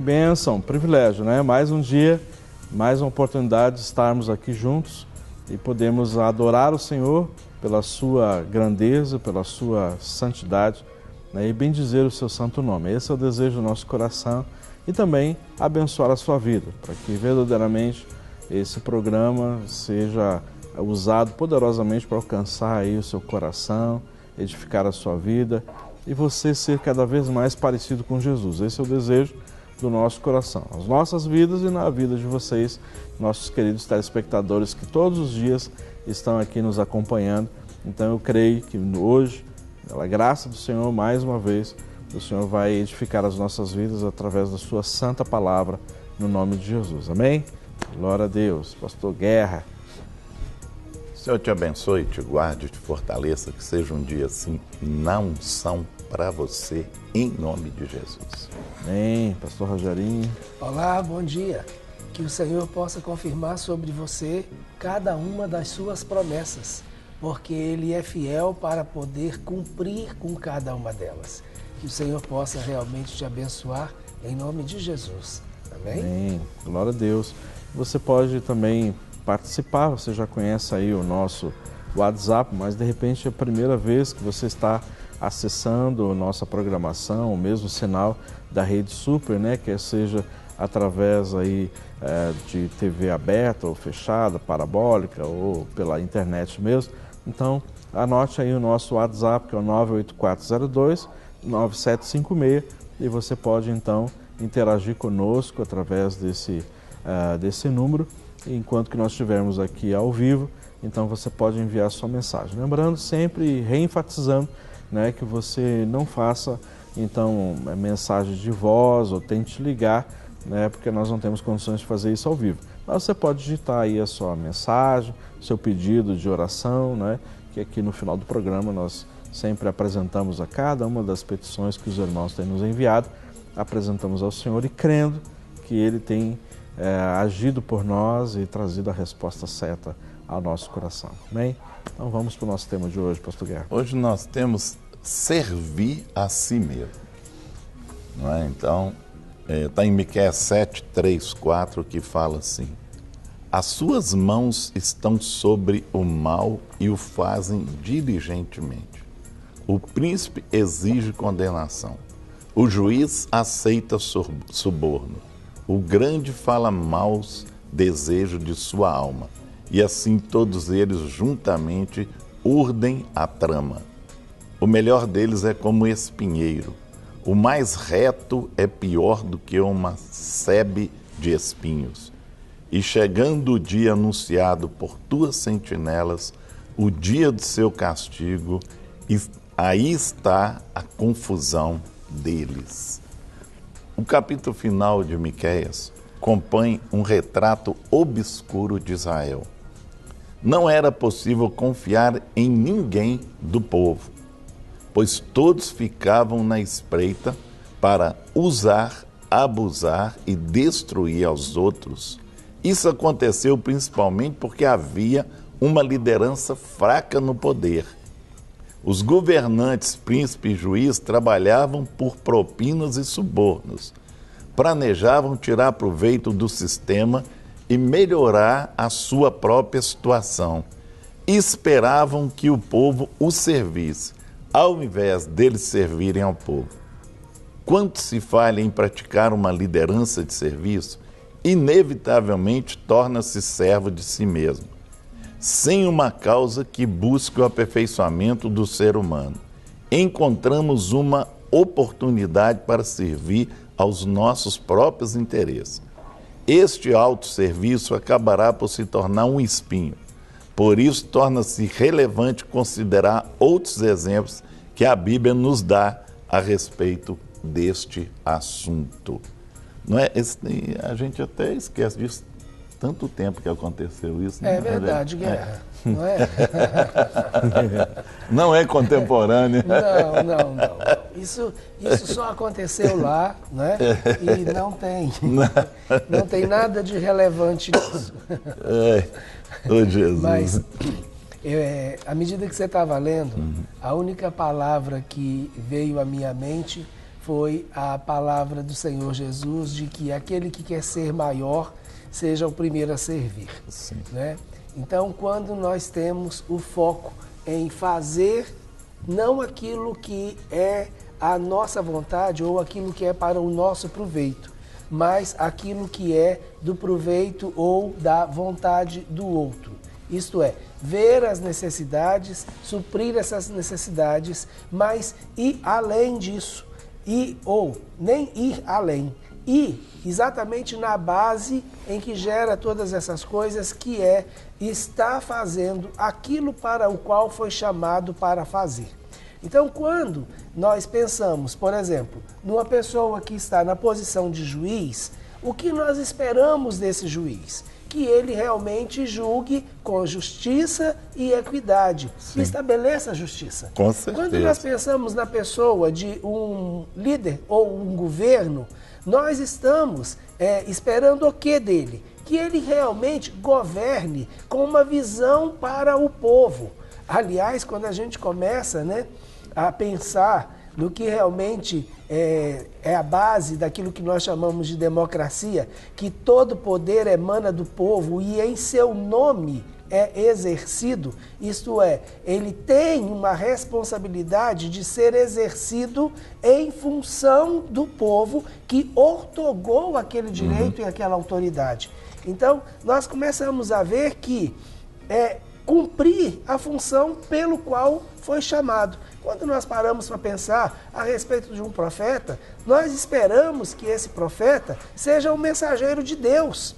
bênção, privilégio, né? Mais um dia, mais uma oportunidade de estarmos aqui juntos e podemos adorar o Senhor pela sua grandeza, pela sua santidade, né? E bendizer o seu santo nome. Esse é o desejo do nosso coração e também abençoar a sua vida, para que verdadeiramente esse programa seja usado poderosamente para alcançar aí o seu coração, edificar a sua vida e você ser cada vez mais parecido com Jesus. Esse é o desejo do nosso coração, as nossas vidas e na vida de vocês, nossos queridos telespectadores que todos os dias estão aqui nos acompanhando. Então eu creio que hoje, pela graça do Senhor, mais uma vez, o Senhor vai edificar as nossas vidas através da sua santa palavra, no nome de Jesus. Amém? Glória a Deus. Pastor Guerra. Senhor te abençoe, te guarde, te fortaleça, que seja um dia assim, na unção para você, em nome de Jesus. Amém. Pastor Rogerinho. Olá, bom dia. Que o Senhor possa confirmar sobre você cada uma das suas promessas, porque Ele é fiel para poder cumprir com cada uma delas. Que o Senhor possa realmente te abençoar, em nome de Jesus. Amém? Amém. Glória a Deus. Você pode também participar, você já conhece aí o nosso WhatsApp, mas de repente é a primeira vez que você está acessando nossa programação, o mesmo sinal da Rede Super, né, que seja através aí de TV aberta ou fechada, parabólica ou pela internet mesmo. Então, anote aí o nosso WhatsApp, que é o 98402-9756, e você pode então interagir conosco através desse número, enquanto que nós estivermos aqui ao vivo. Então você pode enviar sua mensagem. Lembrando sempre, reenfatizando, né, que você não faça então mensagens de voz ou tente ligar, né, porque nós não temos condições de fazer isso ao vivo. Mas você pode digitar aí a sua mensagem, seu pedido de oração, né, que aqui no final do programa nós sempre apresentamos a cada uma das petições que os irmãos têm nos enviado, apresentamos ao Senhor e crendo que Ele tem agido por nós e trazido a resposta certa ao nosso coração. Amém? Então vamos para o nosso tema de hoje, Pastor Guerra. Hoje nós temos servir a si mesmo. Não é? Então, está em Miqueias 7, 3, 4, que fala assim: as suas mãos estão sobre o mal e o fazem diligentemente. O príncipe exige condenação. O juiz aceita suborno. O grande fala maus desejos de sua alma, e assim todos eles juntamente urdem a trama. O melhor deles é como espinheiro, o mais reto é pior do que uma sebe de espinhos. E chegando o dia anunciado por tuas sentinelas, o dia do seu castigo, aí está a confusão deles. O capítulo final de Miqueias compõe um retrato obscuro de Israel. Não era possível confiar em ninguém do povo, pois todos ficavam na espreita para usar, abusar e destruir aos outros. Isso aconteceu principalmente porque havia uma liderança fraca no poder. Os governantes, príncipes e juízes trabalhavam por propinas e subornos. Planejavam tirar proveito do sistema e melhorar a sua própria situação. Esperavam que o povo os servisse, ao invés deles servirem ao povo. Quando se falha em praticar uma liderança de serviço, inevitavelmente torna-se servo de si mesmo, sem uma causa que busque o aperfeiçoamento do ser humano. Encontramos uma oportunidade para servir aos nossos próprios interesses. Este autosserviço acabará por se tornar um espinho. Por isso, torna-se relevante considerar outros exemplos que a Bíblia nos dá a respeito deste assunto. Não é? A gente até esquece disso. Tanto tempo que aconteceu isso. É verdade, Guerra. Não é? Não é contemporâneo. Não. Isso só aconteceu lá, né? E não tem nada de relevante nisso. Ô Jesus. Mas, à medida que você estava lendo, a única palavra que veio à minha mente foi a palavra do Senhor Jesus de que aquele que quer ser maior seja o primeiro a servir. Sim. Né? Então, quando nós temos o foco em fazer não aquilo que é a nossa vontade ou aquilo que é para o nosso proveito, mas aquilo que é do proveito ou da vontade do outro. Isto é, ver as necessidades, suprir essas necessidades, mas ir além disso, ou nem ir além, ir exatamente na base em que gera todas essas coisas, que é estar fazendo aquilo para o qual foi chamado para fazer. Então, quando nós pensamos, por exemplo, numa pessoa que está na posição de juiz, o que nós esperamos desse juiz? Que ele realmente julgue com justiça e equidade, que estabeleça a justiça. Com certeza. Quando nós pensamos na pessoa de um líder ou um governo, nós estamos esperando o que dele? Que ele realmente governe com uma visão para o povo. Aliás, quando a gente começa, a pensar no que realmente é a base daquilo que nós chamamos de democracia, que todo poder emana do povo e em seu nome é exercido, isto é, ele tem uma responsabilidade de ser exercido em função do povo que outorgou aquele direito e aquela autoridade. Então, nós começamos a ver que cumprir a função pelo qual foi chamado. Quando nós paramos para pensar a respeito de um profeta, nós esperamos que esse profeta seja um mensageiro de Deus,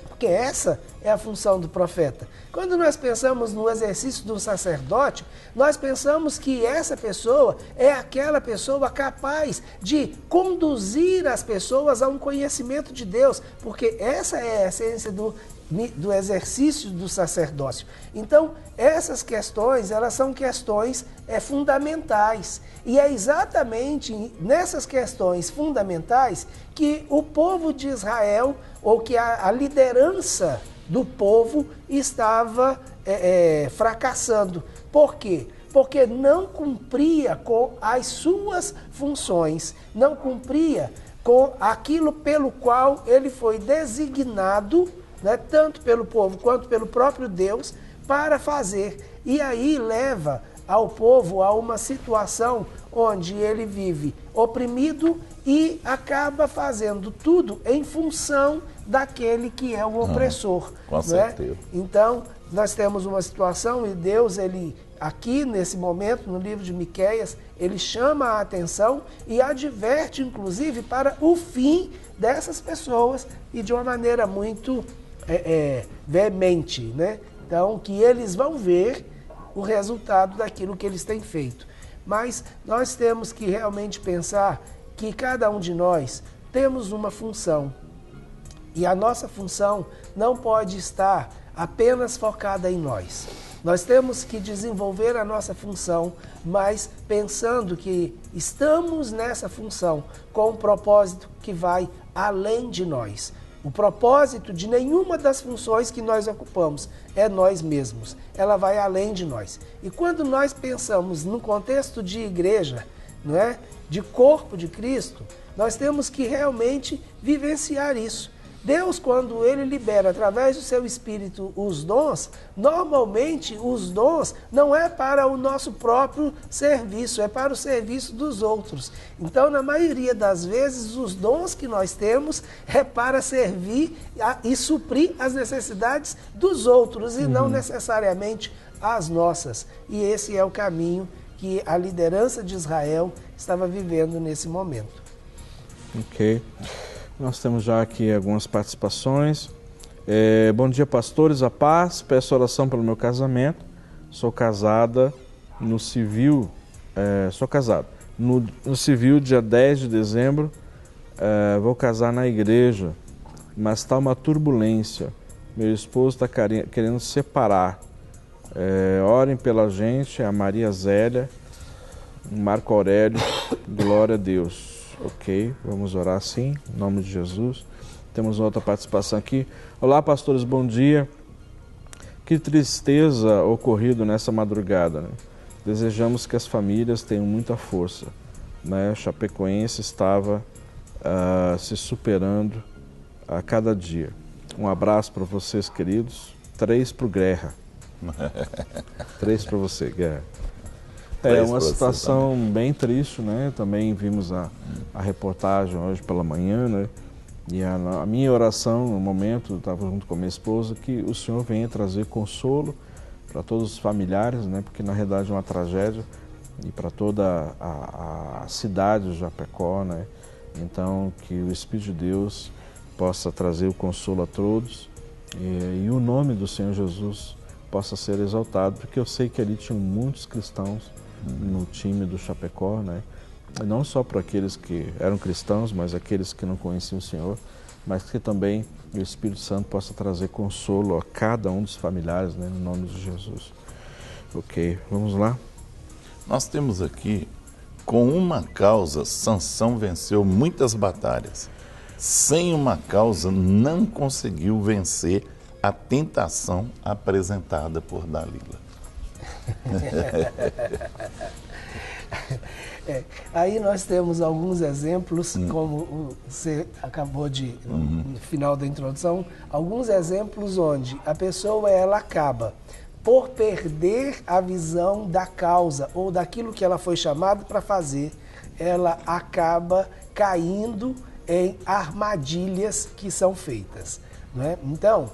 porque essa é a função do profeta. Quando nós pensamos no exercício do sacerdote, nós pensamos que essa pessoa é aquela pessoa capaz de conduzir as pessoas a um conhecimento de Deus, porque essa é a essência do exercício do sacerdócio. Então, essas questões, elas são questões fundamentais. E é exatamente nessas questões fundamentais que o povo de Israel, ou que a liderança do povo estava fracassando. Por quê? Porque não cumpria com as suas funções, não cumpria com aquilo pelo qual ele foi designado, tanto pelo povo quanto pelo próprio Deus, para fazer. E aí leva ao povo a uma situação onde ele vive oprimido e acaba fazendo tudo em função daquele que é o opressor. Com certeza. Então, nós temos uma situação e Deus, ele aqui nesse momento, no livro de Miqueias, ele chama a atenção e adverte, inclusive, para o fim dessas pessoas e de uma maneira muito veemente, Então, que eles vão ver o resultado daquilo que eles têm feito. Mas nós temos que realmente pensar que cada um de nós temos uma função. E a nossa função não pode estar apenas focada em nós. Nós temos que desenvolver a nossa função, mas pensando que estamos nessa função com um propósito que vai além de nós. O propósito de nenhuma das funções que nós ocupamos é nós mesmos. Ela vai além de nós. E quando nós pensamos no contexto de igreja, de corpo de Cristo, nós temos que realmente vivenciar isso. Deus, quando ele libera através do seu Espírito os dons, normalmente os dons não é para o nosso próprio serviço, é para o serviço dos outros. Então, na maioria das vezes, os dons que nós temos é para servir e suprir as necessidades dos outros e não necessariamente as nossas. E esse é o caminho que a liderança de Israel estava vivendo nesse momento. Ok. Nós temos já aqui algumas participações. Bom dia, pastores, a paz. Peço oração pelo meu casamento. Sou casada no civil. Sou casado. No civil, dia 10 de dezembro, vou casar na igreja, mas está uma turbulência. Meu esposo está querendo separar. Orem pela gente, a Maria Zélia, Marco Aurélio, glória a Deus. Ok, vamos orar sim, em nome de Jesus. Temos outra participação aqui. Olá, pastores, bom dia. Que tristeza ocorrido nessa madrugada, Desejamos que as famílias tenham muita força. né, chapecoense estava se superando a cada dia. Um abraço para vocês, queridos. 3 para o Guerra. 3 para você, Guerra. É uma situação bem triste, né? Também vimos a reportagem hoje pela manhã, né? E a minha oração no momento, eu estava junto com a minha esposa, que o Senhor venha trazer consolo para todos os familiares, né? Porque na realidade é uma tragédia, e para toda a cidade de Japecó, né? Então que o Espírito de Deus possa trazer o consolo a todos e o nome do Senhor Jesus possa ser exaltado, porque eu sei que ali tinham muitos cristãos no time do Chapecó, né? Não só para aqueles que eram cristãos, mas aqueles que não conheciam o Senhor, mas que também o Espírito Santo possa trazer consolo a cada um dos familiares, né? No nome de Jesus. Ok, vamos lá? Nós temos aqui, com uma causa, Sansão venceu muitas batalhas. Sem uma causa, não conseguiu vencer a tentação apresentada por Dalila. Aí nós temos alguns exemplos, como você acabou de, no final da introdução, alguns exemplos onde a pessoa ela acaba por perder a visão da causa ou daquilo que ela foi chamada para fazer, ela acaba caindo em armadilhas que são feitas, não é? Então,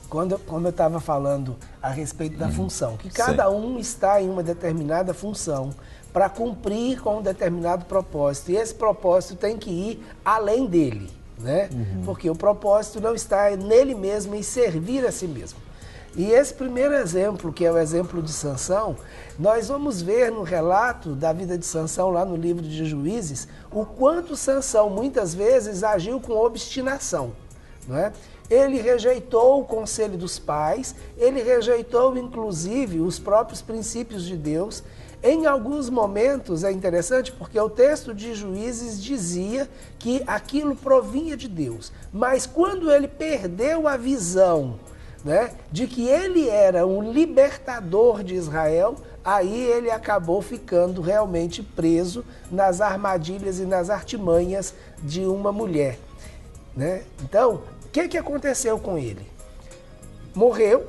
como eu estava falando a respeito da função, que cada um está em uma determinada função para cumprir com um determinado propósito, e esse propósito tem que ir além dele, né? Porque o propósito não está nele mesmo, em servir a si mesmo. E esse primeiro exemplo, que é o exemplo de Sansão, nós vamos ver no relato da vida de Sansão, lá no livro de Juízes, o quanto Sansão muitas vezes agiu com obstinação, não é? Ele rejeitou o conselho dos pais, ele rejeitou inclusive os próprios princípios de Deus. Em alguns momentos é interessante porque o texto de Juízes dizia que aquilo provinha de Deus, mas quando ele perdeu a visão, né, de que ele era um libertador de Israel, aí ele acabou ficando realmente preso nas armadilhas e nas artimanhas de uma mulher, né? Então, o que aconteceu com ele? Morreu,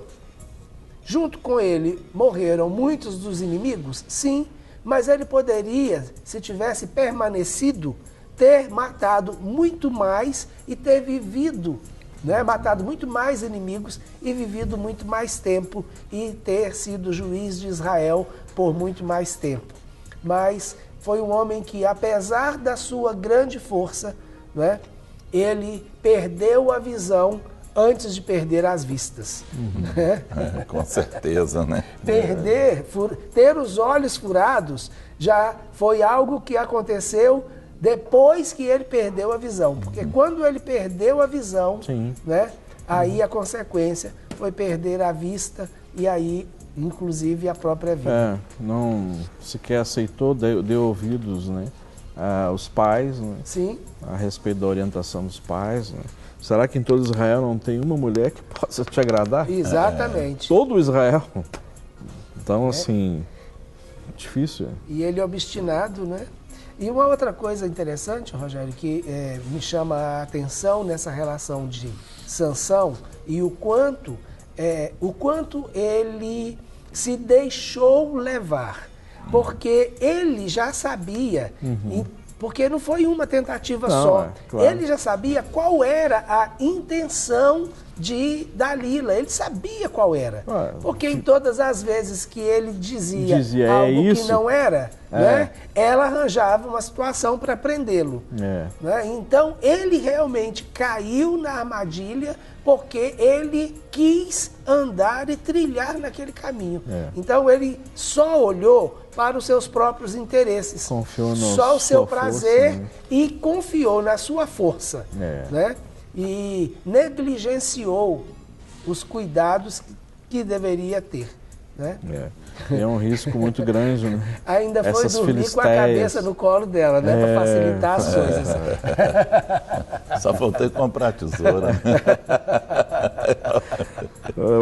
junto com ele morreram muitos dos inimigos, sim, mas ele poderia, se tivesse permanecido, ter matado muito mais e ter vivido, né, matado muito mais inimigos e vivido muito mais tempo e ter sido juiz de Israel por muito mais tempo. Mas foi um homem que, apesar da sua grande força, né, ele perdeu a visão antes de perder as vistas. Né? Com certeza, né? Ter os olhos furados já foi algo que aconteceu depois que ele perdeu a visão. Porque quando ele perdeu a visão, né, aí a consequência foi perder a vista e aí, inclusive, a própria vida. Não sequer aceitou, deu ouvidos, né, aos pais, né, sim, a respeito da orientação dos pais. Né. Será que em todo Israel não tem uma mulher que possa te agradar? Exatamente. Todo Israel. Então, assim, difícil. E ele obstinado, né? E uma outra coisa interessante, Rogério, que me chama a atenção nessa relação de Sansão e o quanto ele se deixou levar, porque ele já sabia, porque não foi uma tentativa só, claro. Ele já sabia qual era a intenção de Dalila, ele sabia qual era, porque em todas as vezes que ele dizia algo que não era, né, ela arranjava uma situação para prendê-lo. Né? Então ele realmente caiu na armadilha porque ele quis andar e trilhar naquele caminho. Então ele só olhou para os seus próprios interesses, confiou só o seu prazer, força, né? E confiou na sua força, né? E negligenciou os cuidados que deveria ter, né? É um risco muito grande, né? Ainda foi dormir com a cabeça no colo dela, né? Para facilitar as coisas. Só faltou comprar tesoura.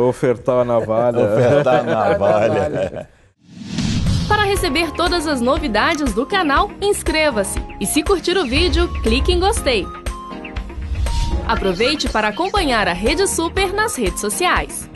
Ofertar a navalha. Ofertar a navalha. Para receber todas as novidades do canal, inscreva-se. E se curtir o vídeo, clique em gostei. Aproveite para acompanhar a Rede Super nas redes sociais.